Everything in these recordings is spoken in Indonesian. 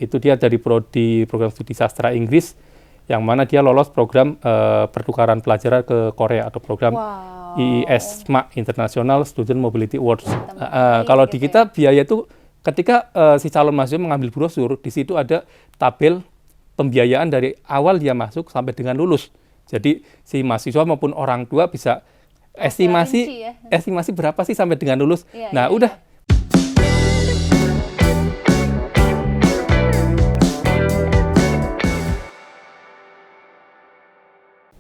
itu dia dari prodi program studi sastra Inggris, yang mana dia lolos program pertukaran pelajaran ke Korea atau program IISMA International Student Mobility Awards. Kalau di kita biaya itu ketika si calon mahasiswa mengambil brosur, di situ ada tabel pembiayaan dari awal dia masuk sampai dengan lulus. Jadi si mahasiswa maupun orang tua bisa estimasi berapa sih sampai dengan lulus. Udah.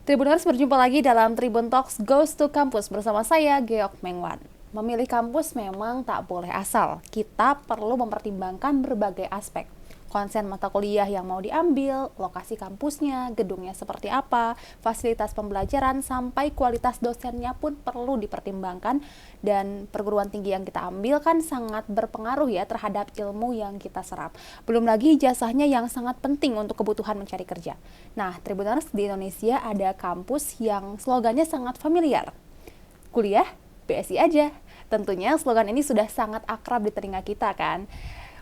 Tribuners, berjumpa lagi dalam Tribun Talks Goes to Campus bersama saya, Geok Mengwan. Memilih kampus memang tak boleh asal. Kita perlu mempertimbangkan berbagai aspek. Konsen mata kuliah yang mau diambil, lokasi kampusnya, gedungnya seperti apa, fasilitas pembelajaran, sampai kualitas dosennya pun perlu dipertimbangkan. Dan perguruan tinggi yang kita ambil kan sangat berpengaruh ya terhadap ilmu yang kita serap. Belum lagi jasanya yang sangat penting untuk kebutuhan mencari kerja. Nah, Tribuners, di Indonesia ada kampus yang slogannya sangat familiar. Kuliah, BSI aja. Tentunya slogan ini sudah sangat akrab di telinga kita kan.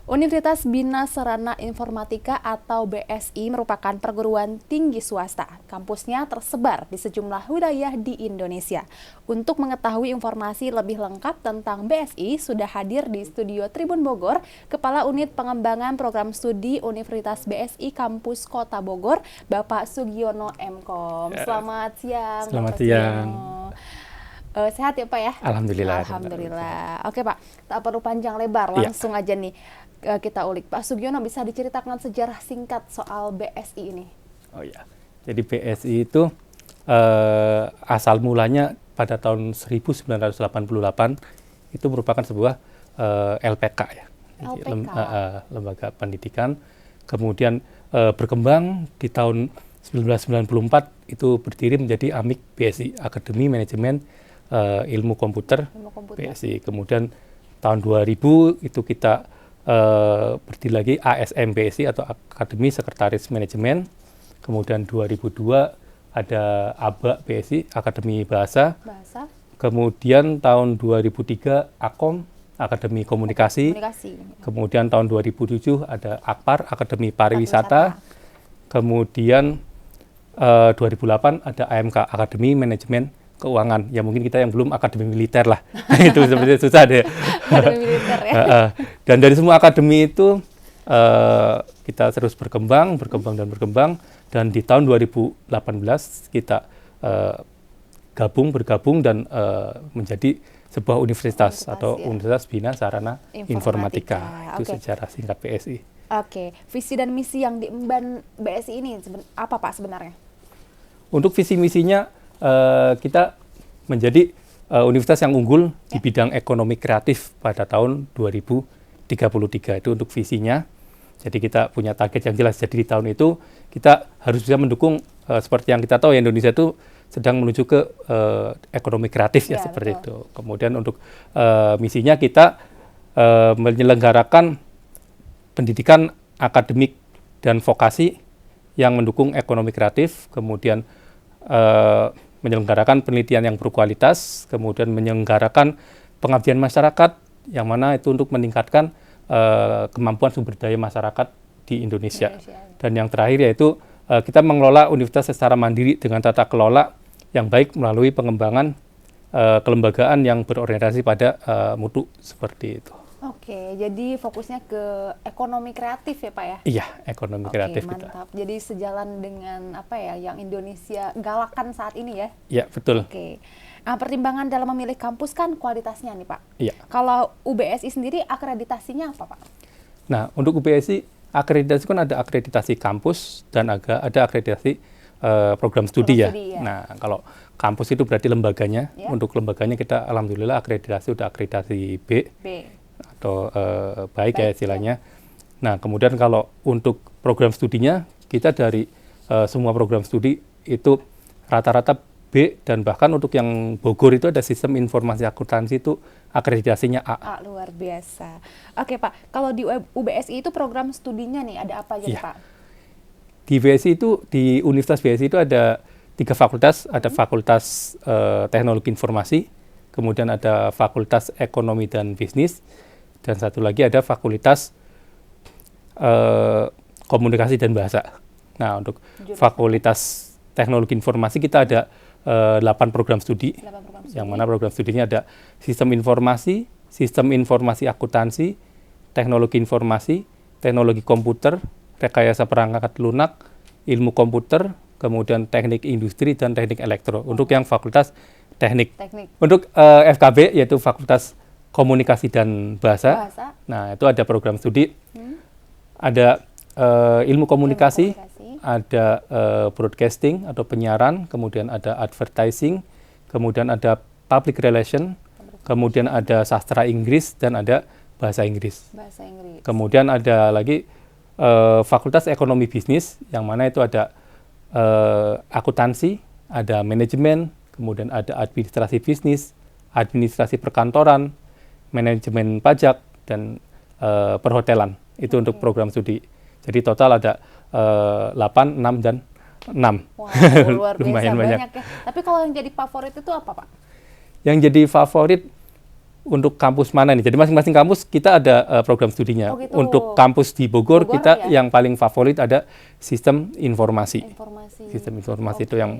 Universitas Bina Sarana Informatika atau BSI merupakan perguruan tinggi swasta. Kampusnya tersebar di sejumlah wilayah di Indonesia. Untuk mengetahui informasi lebih lengkap tentang BSI, sudah hadir di studio Tribun Bogor, Kepala Unit Pengembangan Program Studi Universitas BSI Kampus Kota Bogor, Bapak Sugiono M.Com. Selamat siang. Selamat siang. Sehat ya Pak ya? Alhamdulillah. Oke Pak, tak perlu panjang lebar, langsung aja nih kita ulik. Pak Sugiono, bisa diceritakan sejarah singkat soal BSI ini? Oh ya, jadi BSI itu asal mulanya pada tahun 1988 itu merupakan sebuah LPK ya, lembaga pendidikan. Kemudian berkembang di tahun 1994 itu berdiri menjadi AMIK BSI, Akademi Manajemen Ilmu Komputer BSI. Kemudian tahun 2000 itu kita berdiri lagi ASM BSI atau Akademi Sekretaris Manajemen. Kemudian 2002 ada ABA BSI, Akademi Bahasa. Kemudian tahun 2003 AKOM, Akademi Komunikasi. Kemudian tahun 2007 ada AKPAR, Akademi Pariwisata. Kemudian 2008 ada AMK, Akademi Manajemen Keuangan. Ya mungkin kita yang belum akademi militer lah. Itu sebenarnya susah deh. Akademi militer ya. Dan dari semua akademi itu kita terus berkembang. Dan di tahun 2018 kita bergabung dan menjadi sebuah universitas atau Universitas Bina Sarana Informatika. Itu secara singkat BSI. Oke, visi dan misi yang diemban BSI ini apa Pak sebenarnya? Untuk visi misinya kita menjadi universitas yang unggul di bidang ekonomi kreatif pada tahun 2033. Itu untuk visinya. Jadi kita punya target yang jelas. Jadi di tahun itu kita harus bisa mendukung seperti yang kita tahu ya, Indonesia itu sedang menuju ke ekonomi kreatif ya seperti itu. Kemudian untuk misinya kita menyelenggarakan pendidikan akademik dan vokasi yang mendukung ekonomi kreatif, kemudian menyelenggarakan penelitian yang berkualitas, kemudian menyelenggarakan pengabdian masyarakat, yang mana itu untuk meningkatkan kemampuan sumber daya masyarakat di Indonesia. Dan yang terakhir yaitu kita mengelola universitas secara mandiri dengan tata kelola yang baik melalui pengembangan kelembagaan yang berorientasi pada mutu seperti itu. Oke, jadi fokusnya ke ekonomi kreatif ya Pak ya? Iya, ekonomi kreatif. Mantap. Jadi sejalan dengan apa ya yang Indonesia galakan saat ini ya? Iya, betul. Oke. Nah, pertimbangan dalam memilih kampus kan kualitasnya nih Pak. Iya. Kalau UBSI sendiri akreditasinya apa Pak? Nah, untuk UBSI akreditasi kan ada akreditasi kampus dan ada akreditasi program studi ya. Nah, kalau kampus itu berarti lembaganya. Ya. Untuk lembaganya kita alhamdulillah akreditasi udah akreditasi B. Atau baik ya istilahnya. Nah, kemudian kalau untuk program studinya, kita dari semua program studi itu rata-rata B, dan bahkan untuk yang Bogor itu ada sistem informasi akuntansi itu akreditasinya A. Luar biasa. Oke Pak, kalau di UBSI itu program studinya nih ada apa aja nih Pak? Di BSI itu, di Universitas BSI itu ada 3 fakultas, ada Fakultas Teknologi Informasi, kemudian ada Fakultas Ekonomi dan Bisnis, dan satu lagi ada Fakultas komunikasi dan bahasa. Nah, untuk Jurusan. Fakultas Teknologi Informasi kita ada 8 program studi, 8 program studi. yang mana program studinya ada Sistem Informasi Akuntansi, Teknologi Informasi, Teknologi Komputer, Rekayasa Perangkat Lunak, Ilmu Komputer, kemudian Teknik Industri dan Teknik Elektro. Untuk yang Fakultas Teknik. Untuk FKB yaitu Fakultas Komunikasi dan Bahasa. Nah, itu ada program studi. Ada ilmu komunikasi, ada broadcasting atau penyiaran, kemudian ada advertising, kemudian ada public relation, kemudian ada sastra Inggris dan ada bahasa Inggris. Kemudian ada lagi Fakultas Ekonomi Bisnis, yang mana itu ada akuntansi, ada manajemen, kemudian ada administrasi bisnis, administrasi perkantoran, manajemen pajak, dan perhotelan. Itu untuk program studi. Jadi total ada 8, 6, dan 6. Wow, luar biasa Lumayan banyak ya. Tapi kalau yang jadi favorit itu apa, Pak? Yang jadi favorit untuk kampus mana nih? Jadi masing-masing kampus kita ada program studinya. Oh gitu. Untuk kampus di Bogor kita yang paling favorit ada Sistem Informasi. Sistem Informasi itu yang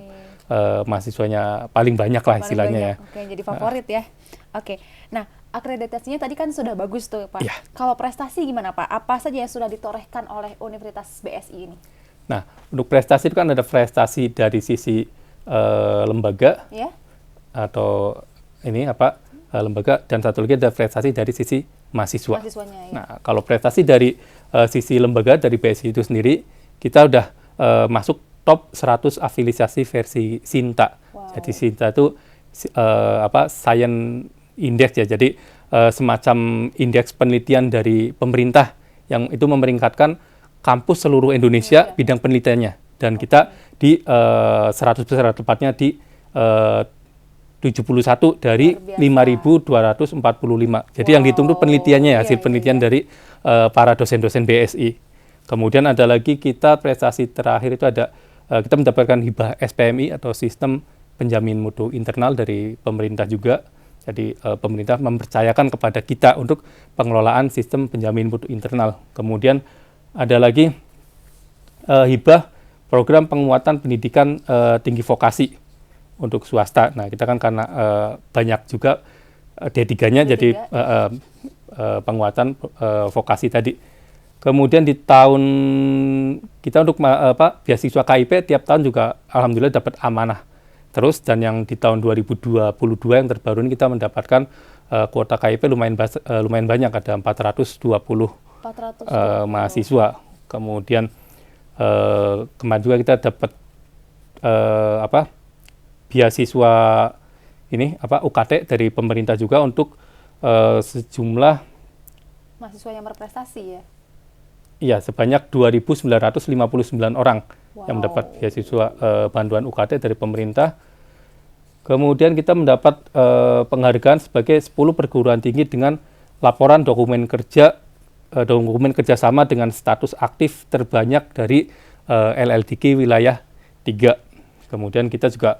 mahasiswanya paling banyak lah istilahnya ya. Oke, jadi favorit ya. Oke, nah akreditasinya tadi kan sudah bagus tuh Pak. Ya. Kalau prestasi gimana Pak? Apa saja yang sudah ditorehkan oleh Universitas BSI ini? Nah, untuk prestasi itu kan ada prestasi dari sisi lembaga atau ini lembaga, dan satu lagi ada prestasi dari sisi mahasiswa. Ya. Nah, kalau prestasi dari sisi lembaga dari BSI itu sendiri, kita udah masuk top 100 afiliasi versi SINTA. Wow. Jadi SINTA itu Science Index ya. Jadi semacam indeks penelitian dari pemerintah yang itu memeringkatkan kampus seluruh Indonesia bidang penelitiannya. Dan kita di 100 besar, tepatnya di 71 dari 5.245. Jadi yang dihitung itu penelitiannya ya, hasil penelitian dari para dosen-dosen BSI. Kemudian ada lagi kita prestasi terakhir itu ada kita mendapatkan hibah SPMI atau Sistem Penjamin Mutu Internal dari pemerintah juga. Jadi pemerintah mempercayakan kepada kita untuk pengelolaan sistem penjamin mutu internal. Kemudian ada lagi hibah program penguatan pendidikan tinggi vokasi untuk swasta. Nah, kita kan karena banyak juga D3-nya jadi penguatan vokasi tadi. Kemudian di tahun kita untuk beasiswa KIP tiap tahun juga alhamdulillah dapat amanah terus, dan yang di tahun 2022 yang terbaru ini kita mendapatkan kuota KIP lumayan banyak, ada 420 mahasiswa. Kemudian kemarin juga kita dapat beasiswa ini UKT dari pemerintah juga untuk sejumlah mahasiswa yang berprestasi ya. Iya, sebanyak 2.959 orang yang mendapat beasiswa bantuan UKT dari pemerintah. Kemudian kita mendapat penghargaan sebagai 10 perguruan tinggi dengan laporan dokumen kerjasama dengan status aktif terbanyak dari LLDK wilayah 3. Kemudian kita juga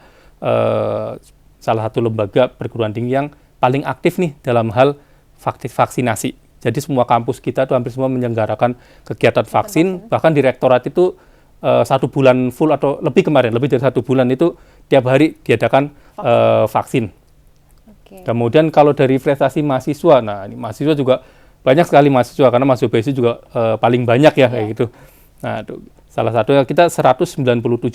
salah satu lembaga perguruan tinggi yang paling aktif nih dalam hal vaksinasi. Jadi semua kampus kita itu hampir semua menyelenggarakan kegiatan vaksin, bahkan di rektorat itu 1 bulan full atau lebih dari 1 bulan itu tiap hari diadakan vaksin. Kemudian kalau dari prestasi mahasiswa, nah ini mahasiswa juga banyak sekali mahasiswa, karena mahasiswa BSI juga paling banyak ya kayak gitu. Nah, salah satunya kita 197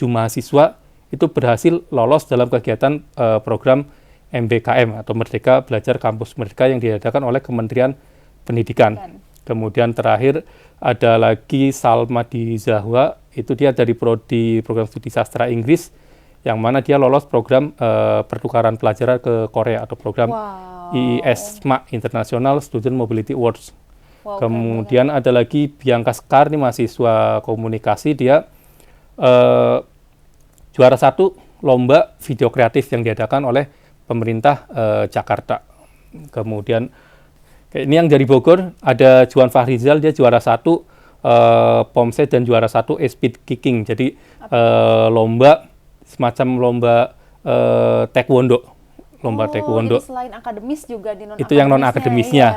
mahasiswa itu berhasil lolos dalam kegiatan program MBKM atau Merdeka Belajar Kampus Merdeka yang diadakan oleh Kementerian Pendidikan. Kemudian terakhir ada lagi Salma di Zahwa, itu dia dari prodi program studi sastra Inggris, yang mana dia lolos program pertukaran pelajaran ke Korea atau program IISMA International Student Mobility Awards. Kemudian ada lagi Bianca Sekar, ini mahasiswa komunikasi, dia juara 1 lomba video kreatif yang diadakan oleh pemerintah Jakarta. Kemudian ini yang dari Bogor, ada Juan Fahrizal, dia juara 1 Pomset dan juara 1 Speed Kicking. Jadi semacam lomba taekwondo. Taekwondo. Jadi selain akademis juga di non-akademisnya. Itu yang non-akademisnya.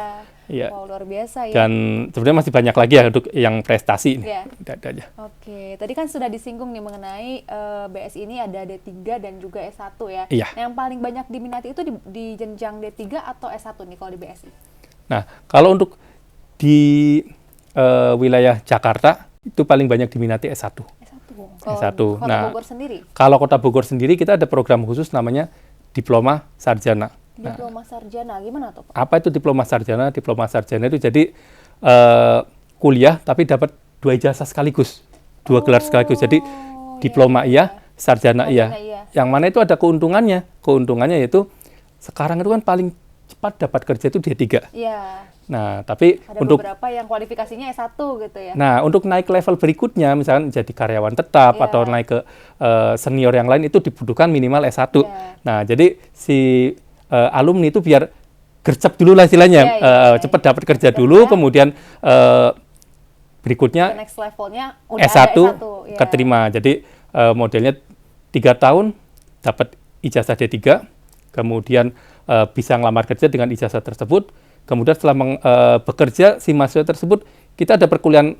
Iya. Wow, luar biasa ya. Dan sebenarnya masih banyak lagi ya untuk yang prestasi ini. Iya. Ada aja. Oke, tadi kan sudah disinggung nih mengenai BSI ini ada D3 dan juga S1 ya. Iya. Yang paling banyak diminati itu di jenjang D3 atau S1 nih kalau di BSI? Nah, kalau untuk di wilayah Jakarta itu paling banyak diminati S1. Kalau S1. Kota Nah, Bogor sendiri? kalau Kota Bogor sendiri kita ada program khusus namanya Diploma Sarjana. Diploma Sarjana, gimana tuh Pak? Apa itu Diploma Sarjana? Diploma Sarjana itu jadi kuliah tapi dapat 2 ijazah sekaligus, 2 gelar sekaligus. Jadi diploma iya, sarjana iya. Yang mana itu ada keuntungannya. Keuntungannya yaitu sekarang itu kan paling cepat dapat kerja itu D3. Iya. Nah, tapi Ada untuk beberapa yang kualifikasinya S1 gitu ya. Nah, untuk naik level berikutnya, misalkan jadi karyawan tetap Iya. atau naik ke senior yang lain itu dibutuhkan minimal S1. Iya. Nah, jadi si alumni itu biar gercep dulu lah istilahnya, cepat dapat kerja dulu, kemudian berikutnya Next levelnya udah S1 ada S1 ya. keterima. Jadi modelnya 3 tahun dapat ijazah D3, kemudian bisa ngelamar kerja dengan ijazah tersebut. Kemudian setelah bekerja si mahasiswa tersebut, kita ada perkuliahan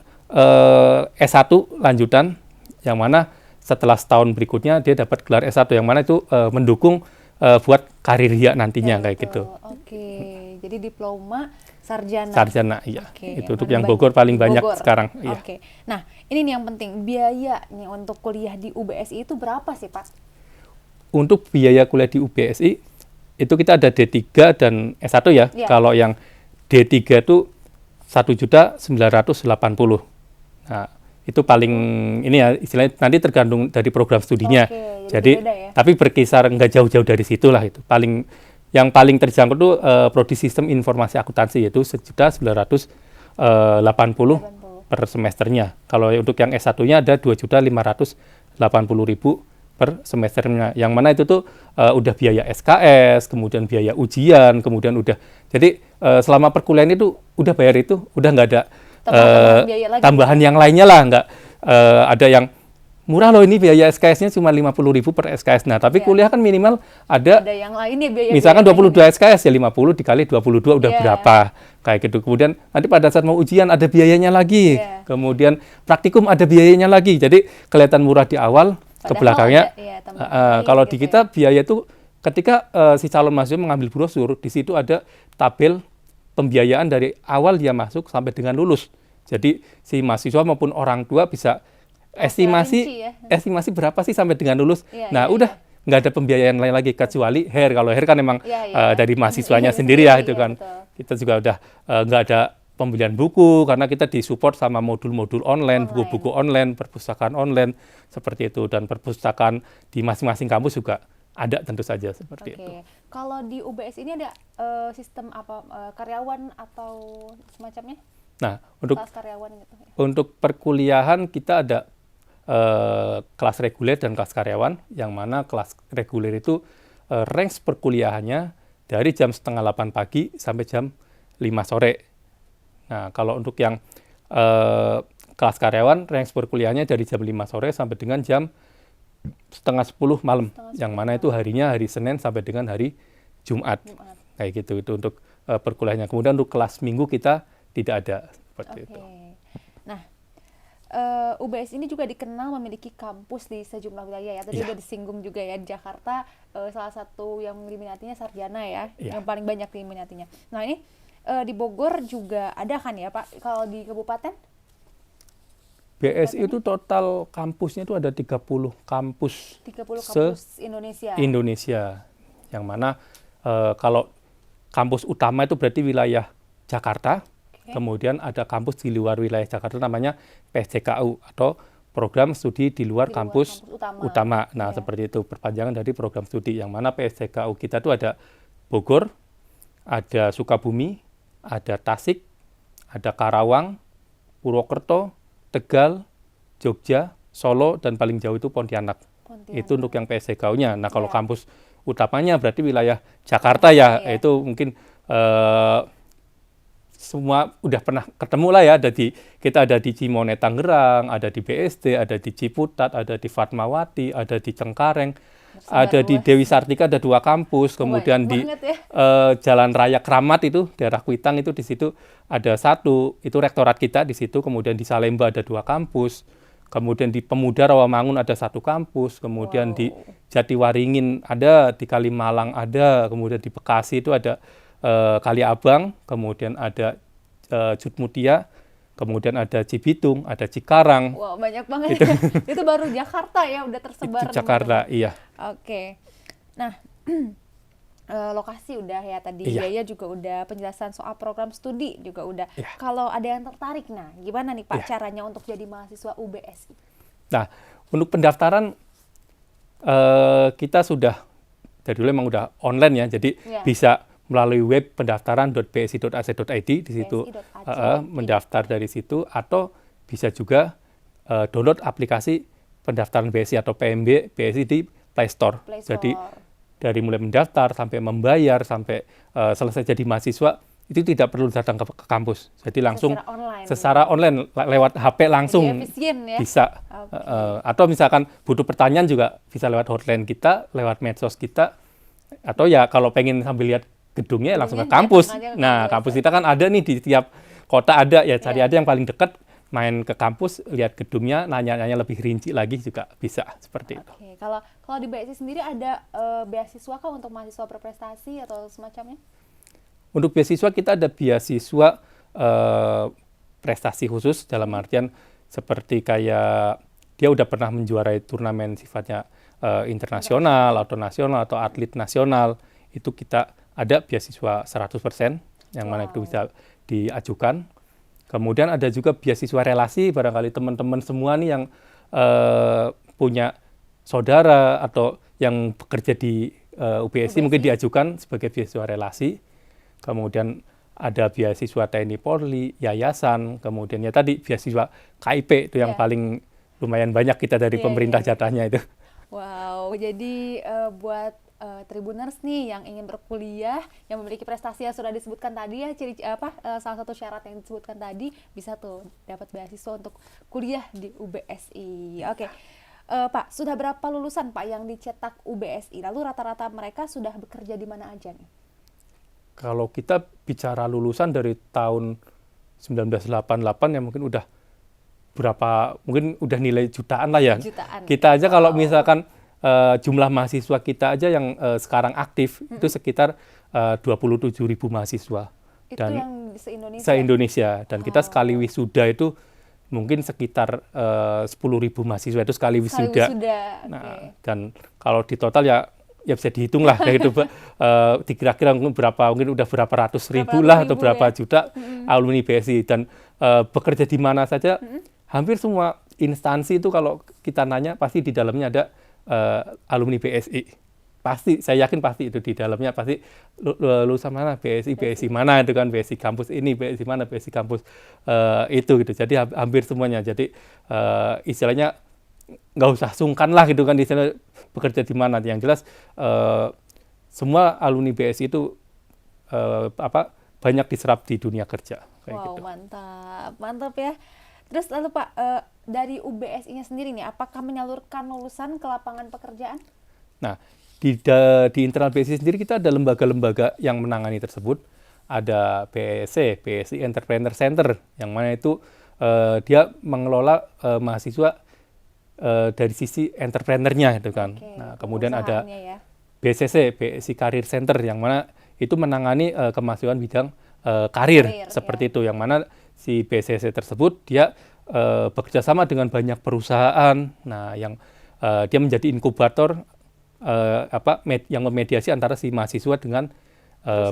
S1 lanjutan, yang mana setelah setahun berikutnya dia dapat gelar S1, yang mana itu mendukung buat karir dia nantinya kayak gitu. Oke, jadi diploma sarjana. Sarjana, iya. Oke, Itu untuk yang Bogor paling banyak Bogor. sekarang. Iya. Oke, nah ini nih yang penting, biayanya untuk kuliah di UBSI itu berapa sih Pak? Untuk biaya kuliah di UBSI, itu kita ada D3 dan S1 ya. Iya. Kalau yang D3 itu 1.980.000. Nah, itu paling ini ya istilahnya nanti tergantung dari program studinya. Oke, jadi beda ya? tapi berkisar nggak jauh-jauh dari situ lah itu. Yang paling terjangkau itu prodi sistem informasi akuntansi yaitu 1.980.000 per semesternya. Kalau untuk yang S1-nya ada 2.580.000 per semesternya, yang mana itu tuh udah biaya SKS, kemudian biaya ujian, kemudian udah, jadi selama perkuliahan itu udah bayar itu, udah nggak ada tambahan yang lainnya lah, nggak ada yang murah loh ini biaya SKS-nya cuma 50.000 per SKS. Nah, tapi kuliah kan minimal ada yang lain ya biaya. Misalkan 22 SKS ya 50 dikali 22 udah berapa kayak gitu. Kemudian nanti pada saat mau ujian ada biayanya lagi. Kemudian praktikum ada biayanya lagi. Jadi kelihatan murah di awal, ke belakangnya. Kalau di kita biaya itu ketika si calon mahasiswa mengambil brosur, di situ ada tabel pembiayaan dari awal dia masuk sampai dengan lulus. Jadi si mahasiswa maupun orang tua bisa estimasi berapa sih sampai dengan lulus. Udah nggak ada pembiayaan lain lagi kecuali HER. Kalau HER kan memang dari mahasiswanya sendiri ya itu kan. Kita juga udah nggak ada pembelian buku karena kita disupport sama modul-modul online, buku-buku online, perpustakaan online seperti itu, dan perpustakaan di masing-masing kampus juga ada tentu saja seperti itu. Kalau di UBS ini ada sistem apa karyawan atau semacamnya? Nah, kelas karyawan gitu. Untuk perkuliahan kita ada kelas reguler dan kelas karyawan, yang mana kelas reguler itu range perkuliahannya dari jam 7:30 pagi sampai jam 5 sore. Nah, kalau untuk yang kelas karyawan, range perkuliahannya dari jam 5 sore sampai dengan jam 9:30 malam, yang mana itu harinya hari Senin sampai dengan hari Jumat. Kayak gitu, itu untuk perkuliahannya. Kemudian untuk kelas minggu kita tidak ada seperti itu. Nah, UBS ini juga dikenal memiliki kampus di sejumlah wilayah ya. Tadi udah disinggung juga ya, di Jakarta salah satu yang diminatinya sarjana ya, yang paling banyak diminatinya. Nah, ini di Bogor juga ada kan ya Pak? Kalau di kabupaten? BSI itu total kampusnya itu ada 30 kampus. 30 kampus Indonesia. Yang mana kalau kampus utama itu berarti wilayah Jakarta. Kemudian ada kampus di luar wilayah Jakarta namanya PSJKU atau program studi di luar kampus utama. Nah, seperti itu perpanjangan dari program studi, yang mana PSJKU kita itu ada Bogor, ada Sukabumi, ada Tasik, ada Karawang, Purwokerto, Tegal, Jogja, Solo, dan paling jauh itu Pontianak. Itu untuk yang PSJKU-nya. Nah, kalau kampus utamanya berarti wilayah Jakarta ya, itu mungkin semua udah pernah ketemu lah ya. Kita ada di Cimone Tangerang, ada di BSD, ada di Ciputat, ada di Fatmawati, ada di Cengkareng, Ada di luas. Dewi Sartika ada 2 kampus, kemudian Banyak di banget ya. Jalan Raya Kramat itu daerah Kuitang itu di situ ada 1, itu rektorat kita di situ, kemudian di Salemba ada 2 kampus, kemudian di Pemuda Rawamangun ada 1 kampus, kemudian di Wow. Jatiwaringin ada, di Kalimalang ada, kemudian di Bekasi itu ada Kali Abang, kemudian ada Jutmutia, kemudian ada Cibitung, ada Cikarang, Wow, banyak banget ya. Itu baru Jakarta ya, udah tersebar itu di Jakarta, mana-mana. iya. Oke. Nah, lokasi udah ya tadi, Iya. biaya juga udah, penjelasan soal program studi juga udah. Iya. Kalau ada yang tertarik, nah gimana nih Pak Iya. caranya untuk jadi mahasiswa UBSI? Nah, untuk pendaftaran kita sudah dari dulu memang udah online ya, jadi Iya. bisa melalui web pendaftaran.bsi.ac.id di situ bsi.ac.id. mendaftar dari situ, atau bisa juga download aplikasi pendaftaran BSI atau PMB BSI di Play Store. Play Store. Jadi dari mulai mendaftar sampai membayar sampai selesai jadi mahasiswa itu tidak perlu datang ke kampus. Jadi langsung secara online lewat HP langsung Jadi efisien ya. bisa. Oke. Atau misalkan butuh pertanyaan juga bisa lewat hotline kita, lewat medsos kita, atau ya kalau pengen sambil lihat gedungnya langsung ke Gedungnya kampus. datang aja ke Nah, kampus. kampus kita kan ada nih di tiap kota ada ya, cari Iya. aja yang paling dekat, main ke kampus, lihat gedungnya, nanya-nanya lebih rinci lagi juga bisa seperti itu. Oke, kalau di BSI sendiri ada beasiswa kah untuk mahasiswa berprestasi atau semacamnya? Untuk beasiswa kita ada beasiswa prestasi khusus dalam artian seperti kayak dia udah pernah menjuarai turnamen sifatnya internasional atau nasional atau atlet nasional, itu kita ada beasiswa 100% yang mana itu bisa diajukan. Kemudian ada juga beasiswa relasi, barangkali teman-teman semua nih yang punya saudara atau yang bekerja di UBSI mungkin diajukan sebagai beasiswa relasi. Kemudian ada beasiswa TNI Polri, yayasan, kemudian ya tadi beasiswa KIP itu yang paling lumayan banyak kita dari pemerintah jatahnya itu. Wow, jadi buat Tribuners nih yang ingin berkuliah, yang memiliki prestasi yang sudah disebutkan tadi ya, salah satu syarat yang disebutkan tadi, bisa tuh dapat beasiswa untuk kuliah di UBSI. Oke. Pak, sudah berapa lulusan Pak yang dicetak UBSI? Lalu rata-rata mereka sudah bekerja di mana aja nih? Kalau kita bicara lulusan dari tahun 1988 ya mungkin udah mungkin udah nilai jutaan lah ya. Jutaan. Kita aja kalau misalkan jumlah mahasiswa kita aja yang sekarang aktif itu sekitar 27.000 mahasiswa. Itu Dan yang se-Indonesia? Se-Indonesia. Dan kita sekali wisuda itu mungkin sekitar 10.000 mahasiswa itu sekali wisuda. Nah, dan kalau di total ya bisa dihitung lah kayak itu dikira-kira mungkin udah berapa ratus ribu lah atau berapa juta alumni BSI, dan bekerja di mana saja hampir semua instansi itu kalau kita nanya pasti di dalamnya ada alumni BSI. Pasti, saya yakin pasti itu di dalamnya pasti lulusan mana BSI mana itu kan, BSI kampus ini, BSI mana, BSI kampus itu gitu. Jadi hampir semuanya. Jadi istilahnya nggak usah sungkan lah gitu kan di sana bekerja di mana. Yang jelas semua alumni BSI itu banyak diserap di dunia kerja. Kayak gitu. Mantap ya. Terus lalu Pak, dari UBSI-nya sendiri nih, apakah menyalurkan lulusan ke lapangan pekerjaan? Nah, di internal BSI sendiri kita ada lembaga-lembaga yang menangani tersebut. Ada BSI Entrepreneur Center, yang mana itu dia mengelola mahasiswa dari sisi entrepreneurnya itu kan. Nah, kemudian ada BSI Career Center, yang mana itu menangani kemahasiswaan bidang karir seperti itu, yang mana si BSI tersebut dia bekerja sama dengan banyak perusahaan. Nah, yang dia menjadi inkubator yang memediasi antara si mahasiswa dengan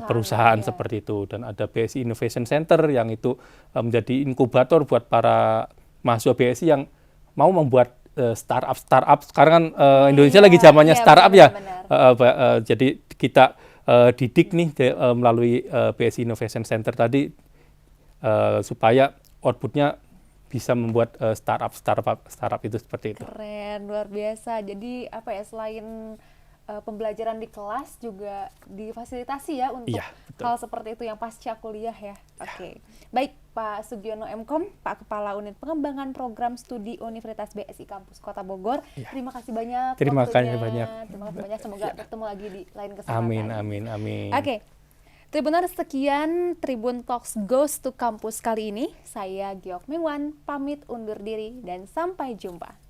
perusahaan seperti itu. Dan ada BSI Innovation Center yang itu menjadi inkubator buat para mahasiswa BSI yang mau membuat startup. Sekarang kan Indonesia lagi zamannya startup ya. Jadi kita didik nih melalui BSI Innovation Center tadi supaya outputnya bisa membuat startup itu seperti itu. Keren, luar biasa. Jadi selain pembelajaran di kelas juga difasilitasi ya untuk Iya, betul. hal seperti itu yang pasca kuliah ya. Oke. Baik, Pak Sugiono Mkom, Pak Kepala Unit Pengembangan Program Studi Universitas BSI Kampus Kota Bogor. Iya. Terima kasih banyak Terima waktunya. kasih banyak. Terima kasih banyak. Semoga bertemu lagi di lain kesempatan. Amin, amin, amin. Oke. Tribuners, sekian Tribun Talks Goes to Campus kali ini. Saya Giok Mingwan, pamit undur diri dan sampai jumpa.